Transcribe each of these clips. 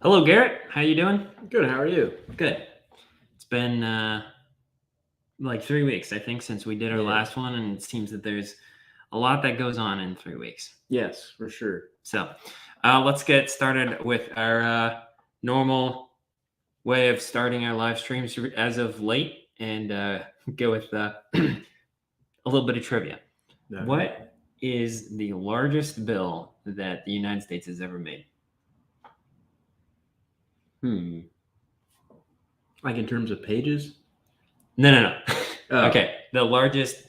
Hello, Garrett. How you doing? Good. How are you? Good. It's been like 3 weeks, I think, since we did our Yeah. last one, and it seems that there's a lot that goes on in 3 weeks. Yes, for sure. So let's get started with our normal way of starting our live streams as of late, and go with a little bit of trivia. All right. What is the largest bill that the United States has ever made? Like in terms of pages? No. Oh. Okay, the largest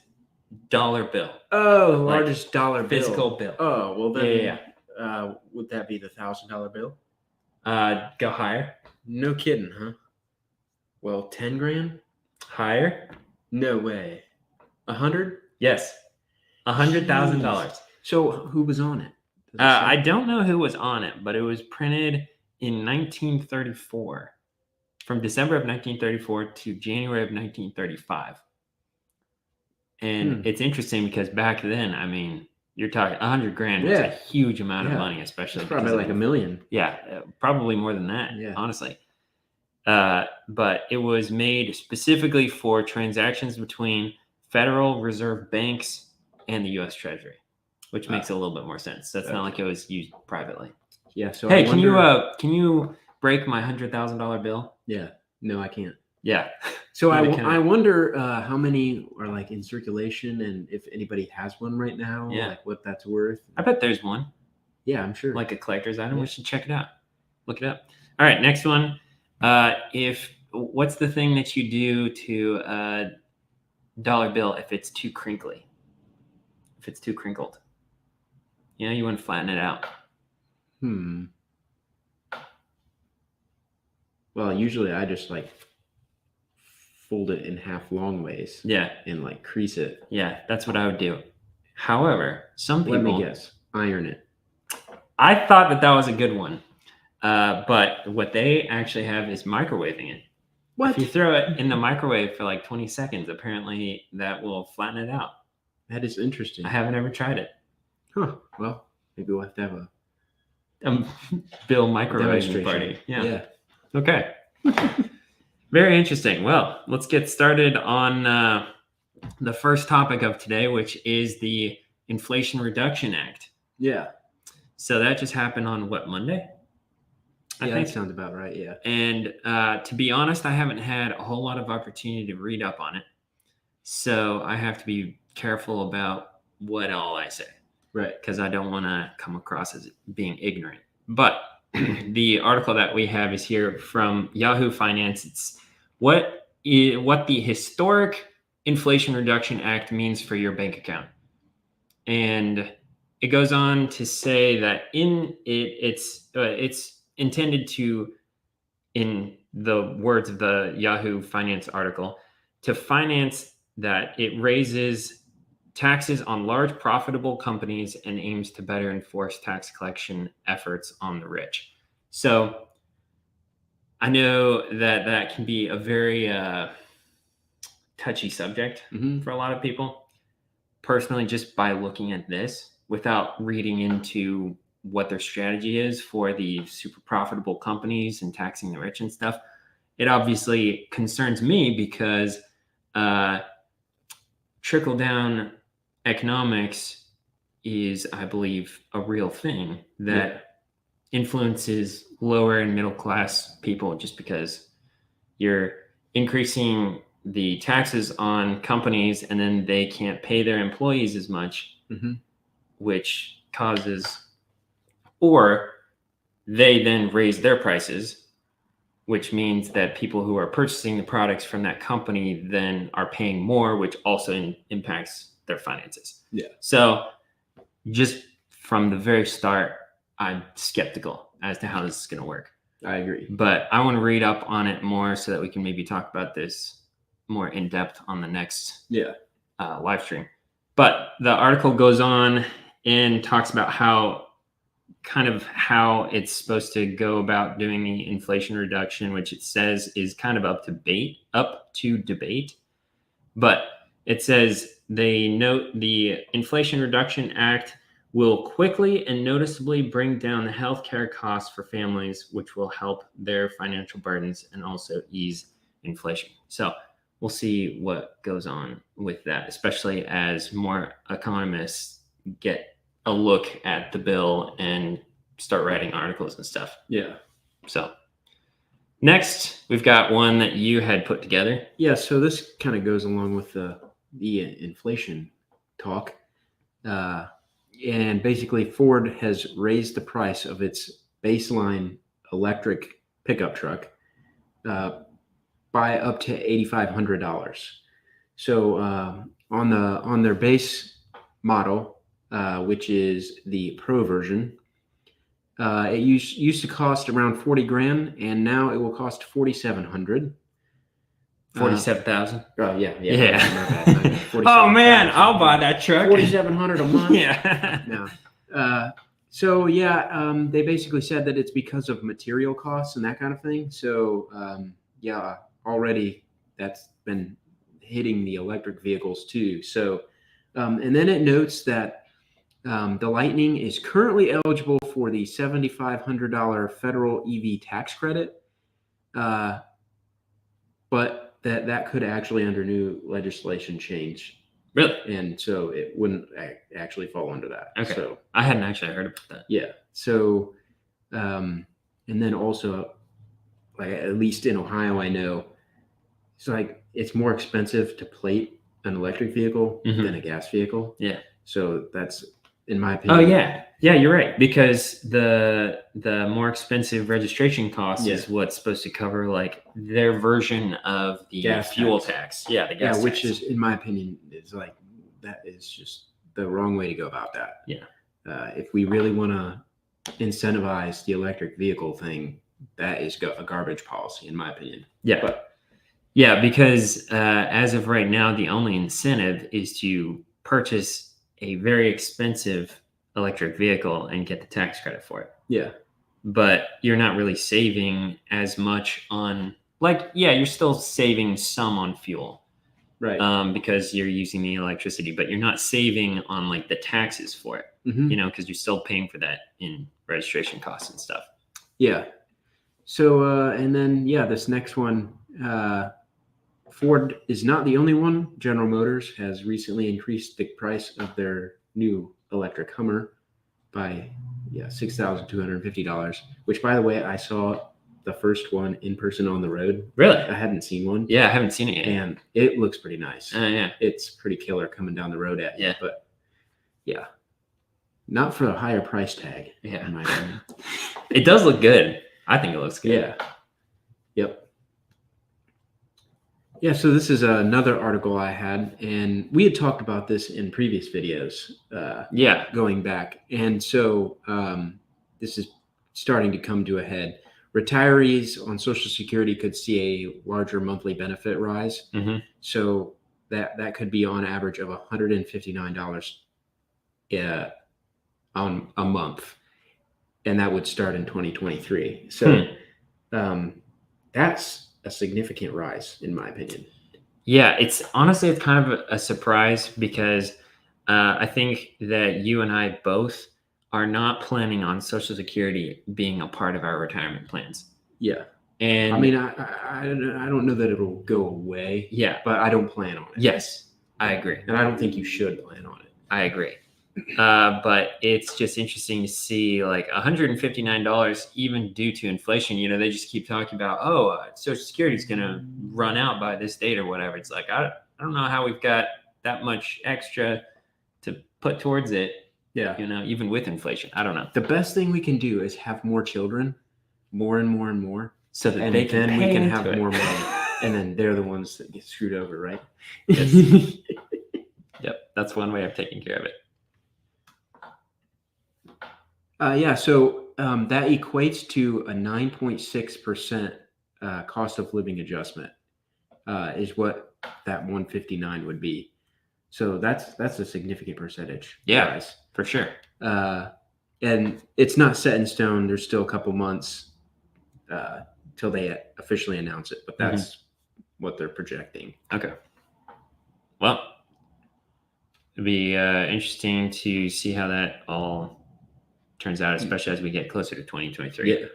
dollar bill. Oh, Like largest dollar physical bill. bill. Oh, well then, Yeah. would that be the $1,000 bill? Go higher. No kidding, huh? Well, 10 grand? Higher. No way. 100? Yes. $100,000. So who was on it? Does it say? I don't know who was on it, but it was printed in 1934, from December of 1934 to January of 1935. And it's interesting because back then, I mean, you're talking 100 grand was a huge amount of money, especially It's probably like $1 million. Yeah, probably more than that. Yeah. Honestly. But it was made specifically for transactions between Federal Reserve banks and the U.S. Treasury, which makes a little bit more sense. That's not like it was used privately. Yeah. So hey, can you break my $100,000 bill? Yeah. No, I can't. Yeah. So I wonder how many are like in circulation, and if anybody has one right now, like what that's worth. I bet there's one. Yeah, I'm sure. Like a collector's item. We should check it out. Look it up. All right, next one. What's the thing that you do to a dollar bill if it's too crinkly? If it's too crinkled, you want to flatten it out. Well, usually I just like fold it in half long ways. Yeah. And like crease it. Yeah, that's what I would do. However, some people... Let me guess. Iron it. I thought that was a good one. But what they actually have is microwaving it. What? If you throw it in the microwave for like 20 seconds, apparently that will flatten it out. That is interesting. I haven't ever tried it. Huh. Well, maybe we'll have to have a Bill microwaving party. Yeah. Okay. Very interesting. Well, let's get started on the first topic of today, which is the Inflation Reduction Act. Yeah. So that just happened on what, Monday? I think that sounds about right. Yeah. And to be honest, I haven't had a whole lot of opportunity to read up on it. So I have to be careful about what all I say. Right. Because I don't want to come across as being ignorant. But the article that we have is here from Yahoo Finance. It's what the historic Inflation Reduction Act means for your bank account. And it goes on to say that it's intended to, in the words of the Yahoo Finance article, to finance that it raises taxes on large profitable companies and aims to better enforce tax collection efforts on the rich. So I know that can be a very touchy subject for a lot of people. Personally, just by looking at this, without reading into what their strategy is for the super profitable companies and taxing the rich and stuff, it obviously concerns me because trickle-down economics is, I believe, a real thing that influences lower and middle class people, just because you're increasing the taxes on companies and then they can't pay their employees as much, which causes, or they then raise their prices, which means that people who are purchasing the products from that company then are paying more, which also impacts their finances. Yeah. So just from the very start, I'm skeptical as to how this is going to work. I agree. But I want to read up on it more so that we can maybe talk about this more in depth on the next live stream. But the article goes on and talks about how it's supposed to go about doing the inflation reduction, which it says is kind of up to debate. But it says they note the Inflation Reduction Act will quickly and noticeably bring down the healthcare costs for families, which will help their financial burdens and also ease inflation. So we'll see what goes on with that, especially as more economists get a look at the bill and start writing articles and stuff. Yeah. So next, we've got one that you had put together. Yeah, so this kind of goes along with the inflation talk. And basically, Ford has raised the price of its baseline electric pickup truck by up to $8,500. So on their base model, which is the Pro version, it used to cost around 40 grand, and now it will cost 4,700. 47,000. Oh yeah. Yeah. My bad. Oh man, I'll buy that truck. 4,700 a month. Yeah. No. So yeah, they basically said that it's because of material costs and that kind of thing. So yeah, already that's been hitting the electric vehicles too. So and then it notes that the Lightning is currently eligible for the $7,500 federal EV tax credit, but that could actually, under new legislation, change. Really? And so it wouldn't actually fall under that. Okay. So I hadn't actually heard about that. yeah. So and then also, like, at least in Ohio, I know it's like it's more expensive to plate an electric vehicle than a gas vehicle. Yeah. So that's, in my Oh opinion. yeah, you're right, because the more expensive registration cost is what's supposed to cover like their version of the gas fuel tax. Yeah, the gas tax. which is, in my opinion, is like, that is just the wrong way to go about that. Yeah. If we really want to incentivize the electric vehicle thing, that is a garbage policy, in my opinion. Yeah. But yeah, because as of right now, the only incentive is to purchase a very expensive electric vehicle and get the tax credit for it. Yeah. But you're not really saving as much on, like, yeah, you're still saving some on fuel. Right. Because you're using the electricity, but you're not saving on like the taxes for it, you know, because you're still paying for that in registration costs and stuff. Yeah. So, and then, yeah, this next one, Ford is not the only one. General Motors has recently increased the price of their new electric Hummer by $6,250, which, by the way, I saw the first one in person on the road. Really? I hadn't seen one. Yeah, I haven't seen it yet. And it looks pretty nice. Yeah. It's pretty killer coming down the road at you. Yeah. But yeah, not for a higher price tag. Yeah. In my opinion. It does look good. I think it looks good. Yeah. Yep. Yeah, so this is another article I had, and we had talked about this in previous videos. Going back, and so this is starting to come to a head. Retirees on Social Security could see a larger monthly benefit rise. So that could be on average of $159 on a month, and that would start in 2023. So that's a significant rise, in my opinion. Yeah, it's kind of a surprise, because I think that you and I both are not planning on Social Security being a part of our retirement plans. Yeah. And I mean, I don't know that it'll go away. Yeah. But I don't plan on it. Yes, I agree. And I don't think you should plan on it. I agree. But it's just interesting to see, like, $159, even due to inflation. You know, they just keep talking about, Social Security is going to run out by this date or whatever. It's like, I don't know how we've got that much extra to put towards it. Yeah. You know, even with inflation. I don't know. The best thing we can do is have more children, more and more and more, so that and they can then we pay can into have it. more money. And then they're the ones that get screwed over, right? Yes. Yep. That's one way of taking care of it. Yeah, so that equates to a 9.6% cost of living adjustment is what that 159 would be. So that's a significant percentage. Yeah, rise. For sure. And it's not set in stone. There's still a couple months till they officially announce it, but that's what they're projecting. Okay. Well, It'd be interesting to see how that all turns out, especially as we get closer to 2023. Yeah.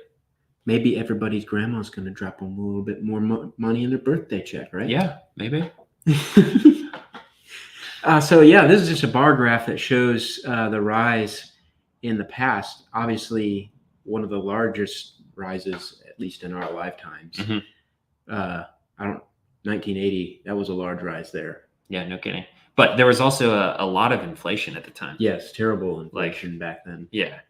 Maybe everybody's grandma's going to drop them a little bit more money in their birthday check, right? Yeah, maybe. So yeah, this is just a bar graph that shows the rise in the past. Obviously, one of the largest rises, at least in our lifetimes. Mhm. 1980, that was a large rise there. Yeah, no kidding. But there was also a lot of inflation at the time. Yes, terrible inflation back then. Yeah.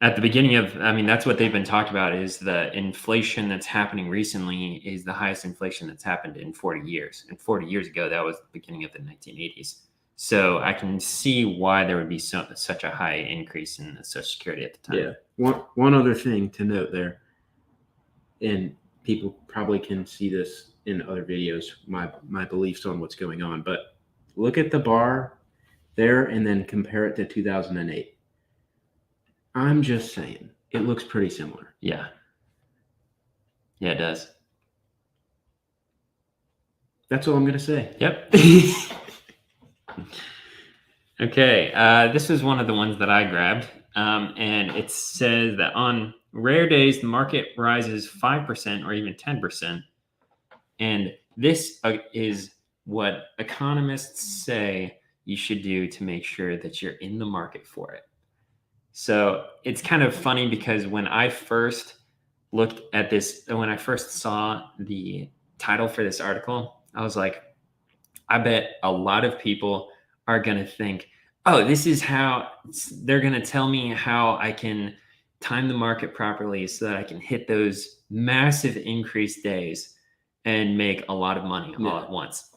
At the beginning of, I mean, that's what they've been talked about, is the inflation that's happening recently is the highest inflation that's happened in 40 years. And 40 years ago, that was the beginning of the 1980s. So I can see why there would be such a high increase in the Social Security at the time. Yeah. One other thing to note there, and people probably can see this in other videos, my beliefs on what's going on, but look at the bar there and then compare it to 2008. I'm just saying, it looks pretty similar. Yeah. Yeah, it does. That's all I'm going to say. Yep. Okay. This is one of the ones that I grabbed. And it says that on rare days, the market rises 5% or even 10%. And this is what economists say you should do to make sure that you're in the market for it. So it's kind of funny because when I first looked at this, when I first saw the title for this article, I was like, I bet a lot of people are going to think, oh, this is how they're going to tell me how I can time the market properly so that I can hit those massive increased days and make a lot of money all at once.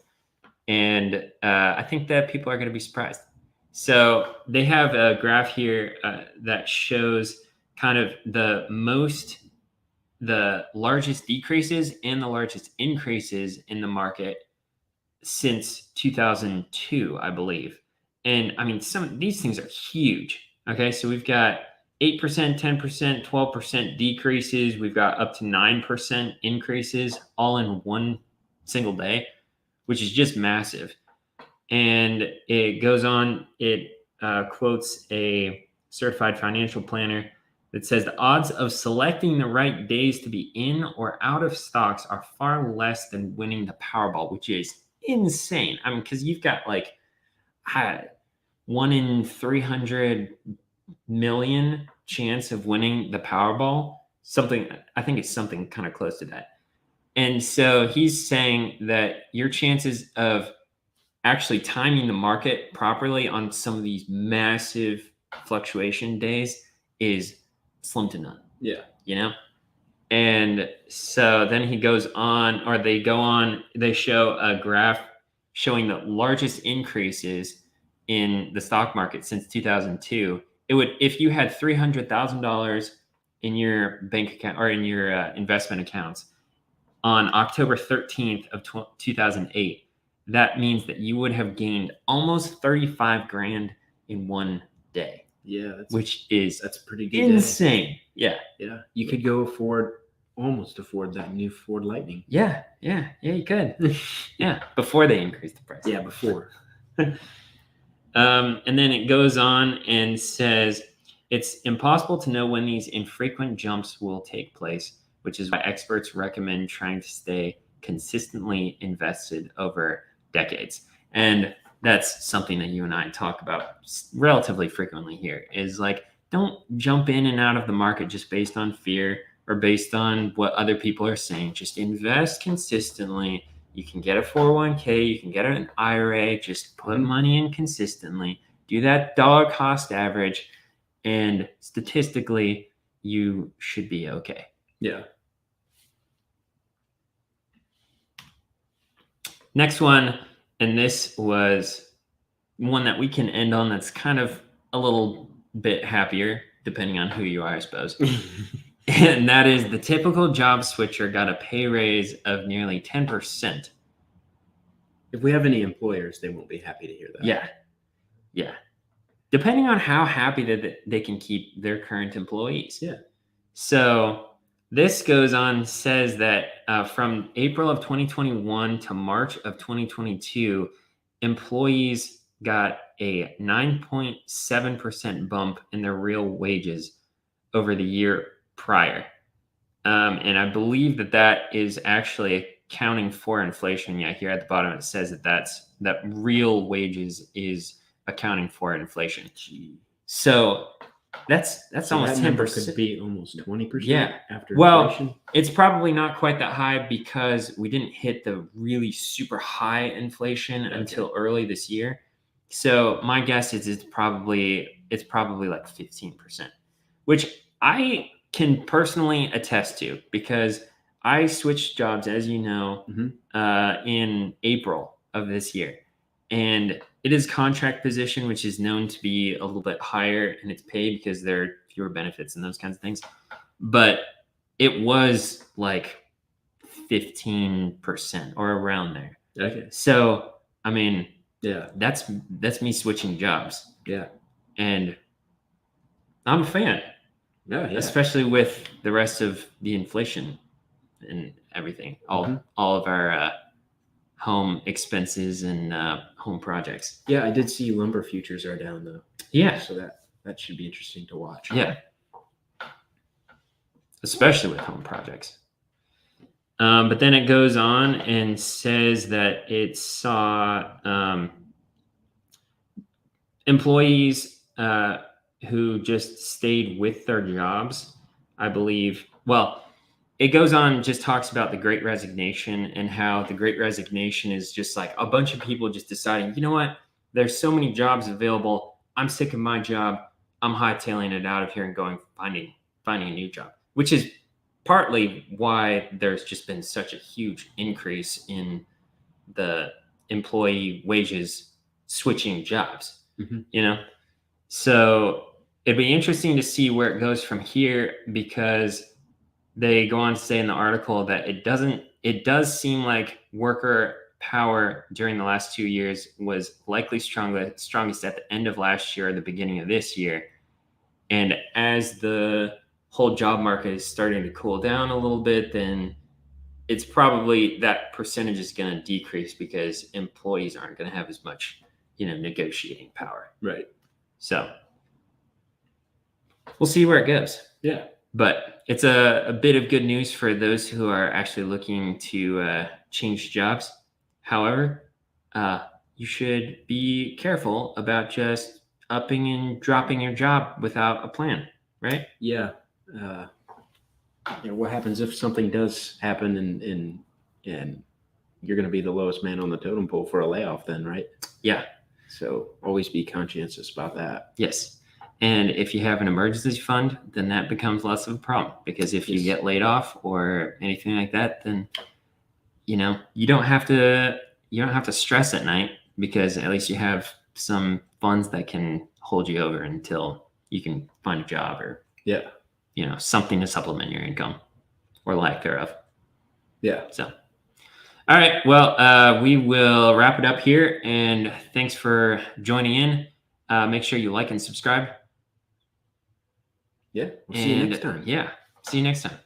And I think that people are going to be surprised. So they have a graph here that shows kind of the largest decreases and the largest increases in the market since 2002, I believe. And I mean, some of these things are huge. Okay, so we've got 8%, 10%, 12% decreases. We've got up to 9% increases all in one single day, which is just massive. And it goes on, it quotes a certified financial planner that says the odds of selecting the right days to be in or out of stocks are far less than winning the Powerball, which is insane. I mean, because you've got like 1 in 300 million chance of winning the Powerball. I think it's something kind of close to that. And so he's saying that your chances of actually timing the market properly on some of these massive fluctuation days is slim to none. Yeah. You know? And so then he goes on, or they go on, they show a graph showing the largest increases in the stock market since 2002. It would, if you had $300,000 in your bank account or in your investment accounts on October 13th of 2008, that means that you would have gained almost 35 grand in one day. Yeah, that's pretty good. Insane. Yeah. Yeah. You could go almost afford that new Ford Lightning. Yeah, you could. Yeah, before they increased the price. Yeah, before. And then it goes on and says it's impossible to know when these infrequent jumps will take place, which is why experts recommend trying to stay consistently invested over decades. And that's something that you and I talk about relatively frequently here, is like, don't jump in and out of the market just based on fear or based on what other people are saying. Just invest consistently. You can get a 401k, you can get an IRA, just put money in consistently, do that dollar cost average, and statistically, you should be okay. Yeah. Next one, and this was one that we can end on that's kind of a little bit happier, depending on who you are, I suppose. And that is the typical job switcher got a pay raise of nearly 10%. If we have any employers, they won't be happy to hear that. Yeah. Depending on how happy that they can keep their current employees. Yeah. So this goes on, says that from April of 2021 to March of 2022, employees got a 9.7% bump in their real wages over the year prior. And I believe that is actually accounting for inflation. Yeah, here at the bottom it says that real wages is accounting for inflation. Gee. So that's almost that number 10%. could be almost 20%. Yeah. After Well, inflation. it's probably not quite that high because we didn't hit the really super high inflation until early this year. So my guess is it's probably like 15%, which I can personally attest to because I switched jobs, as you know, in April of this year. And it is contract position, which is known to be a little bit higher in its pay because there are fewer benefits and those kinds of things. But it was like 15% or around there. Okay. So, I mean, yeah, that's me switching jobs. Yeah. And I'm a fan. Yeah. Especially with the rest of the inflation and everything. All of our home expenses and home projects. Yeah, I did see lumber futures are down though. Yeah. So that should be interesting to watch. Yeah. Especially with home projects. But then it goes on and says that it saw employees who just stayed with their jobs, I believe. Well, it goes on and just talks about the Great Resignation and how the Great Resignation is just like a bunch of people just deciding, you know what, there's so many jobs available. I'm sick of my job. I'm hightailing it out of here and going finding a new job, which is partly why there's just been such a huge increase in the employee wages switching jobs, you know? So it'd be interesting to see where it goes from here because they go on to say in the article that it does seem like worker power during the last 2 years was likely strongest at the end of last year or the beginning of this year. And as the whole job market is starting to cool down a little bit, then it's probably that percentage is going to decrease because employees aren't going to have as much, negotiating power. Right. So we'll see where it goes. Yeah. But it's a bit of good news for those who are actually looking to change jobs. However, you should be careful about just upping and dropping your job without a plan, right? Yeah. What happens if something does happen and you're going to be the lowest man on the totem pole for a layoff then, right? Yeah. So always be conscientious about that. Yes. And if you have an emergency fund, then that becomes less of a problem because if you get laid off or anything like that, then you don't have to stress at night because at least you have some funds that can hold you over until you can find a job or something to supplement your income or lack thereof. Yeah. So all right, well, we will wrap it up here and thanks for joining in. Make sure you like and subscribe. Yeah. We'll see you next time. Yeah. See you next time.